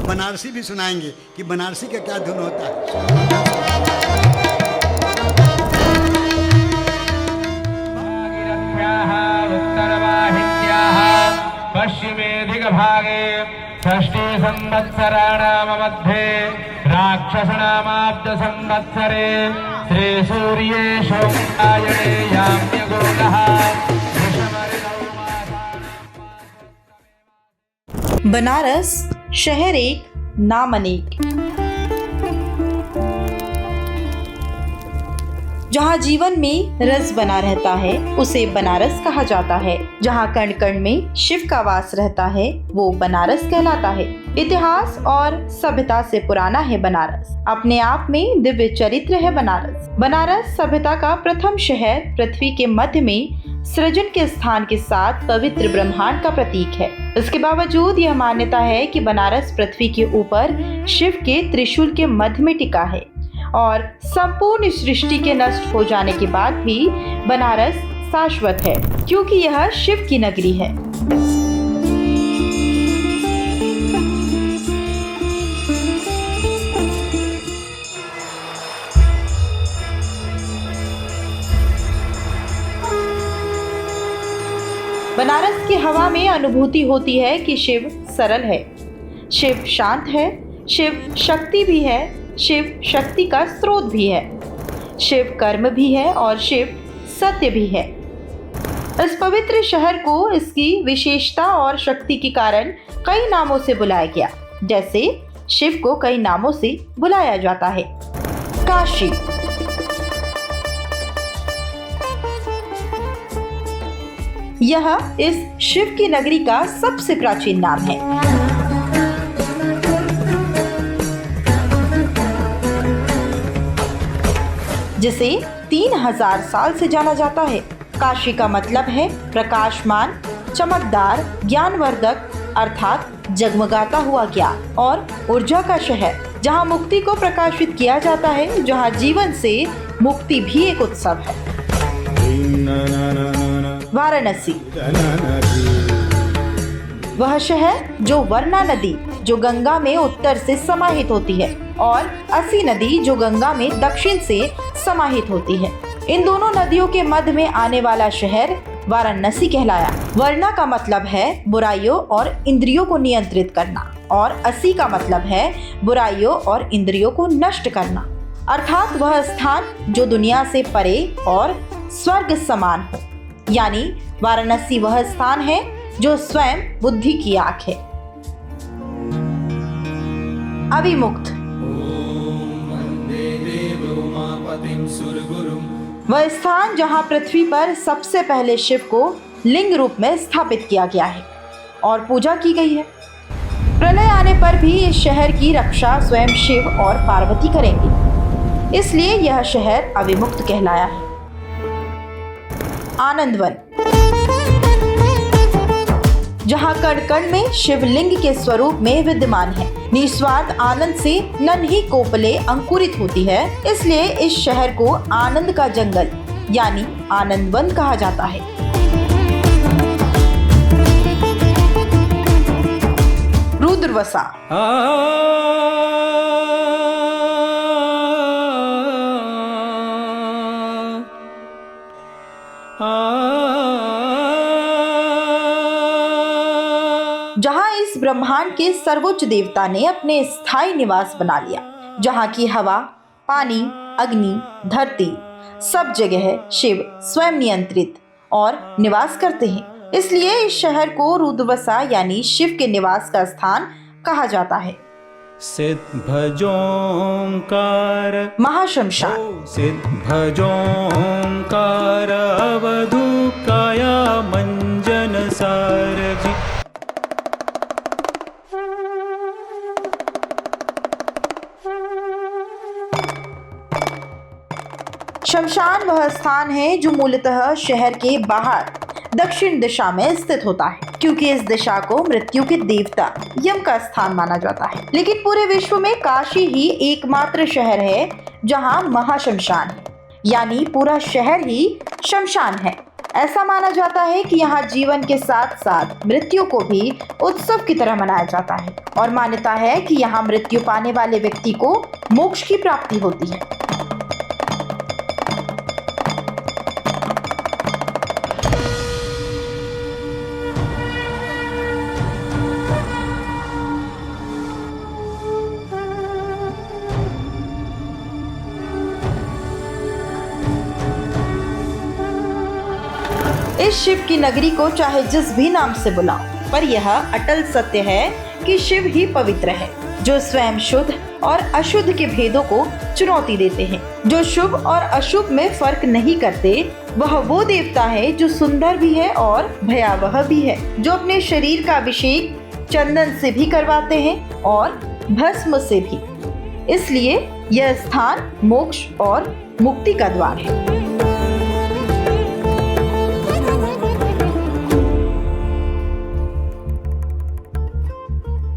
बनारसी भी सुनाएंगे कि बनारसी का क्या धुन होता है। उत्तरवाहिन्याः पश्चिमे दिग्भागे षष्ठी संवत्सराणां मध्ये राक्षसनामाब्ज संवत्सरे श्रीसूर्ये शोकायने याम्यगोगः। बनारस शहर एक नाम अनेक, जहाँ जीवन में रस बना रहता है उसे बनारस कहा जाता है। जहाँ कण कण में शिव का वास रहता है वो बनारस कहलाता है। इतिहास और सभ्यता से पुराना है बनारस, अपने आप में दिव्य चरित्र है बनारस। बनारस सभ्यता का प्रथम शहर, पृथ्वी के मध्य में सृजन के स्थान के साथ पवित्र ब्रह्मांड का प्रतीक है। इसके बावजूद यह मान्यता है कि बनारस पृथ्वी के ऊपर शिव के त्रिशूल के मध्य में टिका है और संपूर्ण सृष्टि के नष्ट हो जाने के बाद भी बनारस शाश्वत है, क्योंकि यह शिव की नगरी है। बनारस की हवा में अनुभूति होती है कि शिव सरल है, शिव शांत है, शिव शक्ति भी है, शिव शक्ति का स्रोत भी है, शिव कर्म भी है और शिव सत्य भी है। इस पवित्र शहर को इसकी विशेषता और शक्ति के कारण कई नामों से बुलाया गया। जैसे शिव को कई नामों से बुलाया जाता है। काशी, यह इस शिव की नगरी का सबसे प्राचीन नाम है। जिसे 3000 साल से जाना जाता है। काशी का मतलब है प्रकाशमान, चमकदार, ज्ञानवर्धक अर्थात जगमगाता हुआ ज्ञान और ऊर्जा का शहर, जहाँ मुक्ति को प्रकाशित किया जाता है, जहाँ जीवन से मुक्ति भी एक उत्सव है। वाराणसी, वह शहर जो वर्णा नदी जो गंगा में उत्तर से समाहित होती है और असी नदी जो गंगा में दक्षिण से समाहित होती है। इन दोनों नदियों के मध्य में आने वाला शहर वाराणसी कहलाया। वर्णा का मतलब है बुराइयों और इंद्रियों को नियंत्रित करना और असी का मतलब है बुराइयों और इंद्रियों को नष्ट करना, अर्थात वह स्थान जो दुनिया से परे और स्वर्ग समान हो। यानी वाराणसी वह स्थान है जो स्वयं बुद्धि की आँख है। अविमुक्त, वह स्थान जहाँ पृथ्वी पर सबसे पहले शिव को लिंग रूप में स्थापित किया गया है और पूजा की गई है। प्रलय आने पर भी इस शहर की रक्षा स्वयं शिव और पार्वती करेंगे, इसलिए यह शहर अविमुक्त कहलाया है। आनंदवन, जहाँ कण कण में शिवलिंग के स्वरूप में विद्यमान है। निस्वार्थ आनंद से नन्ही कोपले अंकुरित होती है, इसलिए इस शहर को आनंद का जंगल यानी आनंदवन कहा जाता है। रुद्रवसा, जहाँ इस ब्रह्मांड के सर्वोच्च देवता ने अपने स्थायी निवास बना लिया, जहाँ की हवा, पानी, अग्नि, धरती सब जगह शिव स्वयं नियंत्रित और निवास करते हैं। इसलिए इस शहर को रुद्रवसा यानी शिव के निवास का स्थान कहा जाता है। सिद्ध भजोंकार महाशमशान, सिद्ध भजोंकार अवधू काया मंजन सारजी। शमशान वह स्थान है जो मूलतः शहर के बाहर दक्षिण दिशा में स्थित होता है, क्योंकि इस दिशा को मृत्यु के देवता यम का स्थान माना जाता है। लेकिन पूरे विश्व में काशी ही एकमात्र शहर है जहां महाशमशान है, यानी पूरा शहर ही शमशान है। ऐसा माना जाता है कि यहाँ जीवन के साथ साथ मृत्यु को भी उत्सव की तरह मनाया जाता है और मान्यता है कि यहाँ मृत्यु पाने वाले व्यक्ति को मोक्ष की प्राप्ति होती है। इस शिव की नगरी को चाहे जिस भी नाम से बुलाओ, पर यह अटल सत्य है कि शिव ही पवित्र है, जो स्वयं शुद्ध और अशुद्ध के भेदों को चुनौती देते हैं, जो शुभ और अशुभ में फर्क नहीं करते। वह वो देवता है जो सुंदर भी है और भयावह भी है, जो अपने शरीर का अभिषेक चंदन से भी करवाते हैं और भस्म से भी। इसलिए यह स्थान मोक्ष और मुक्ति का द्वार है।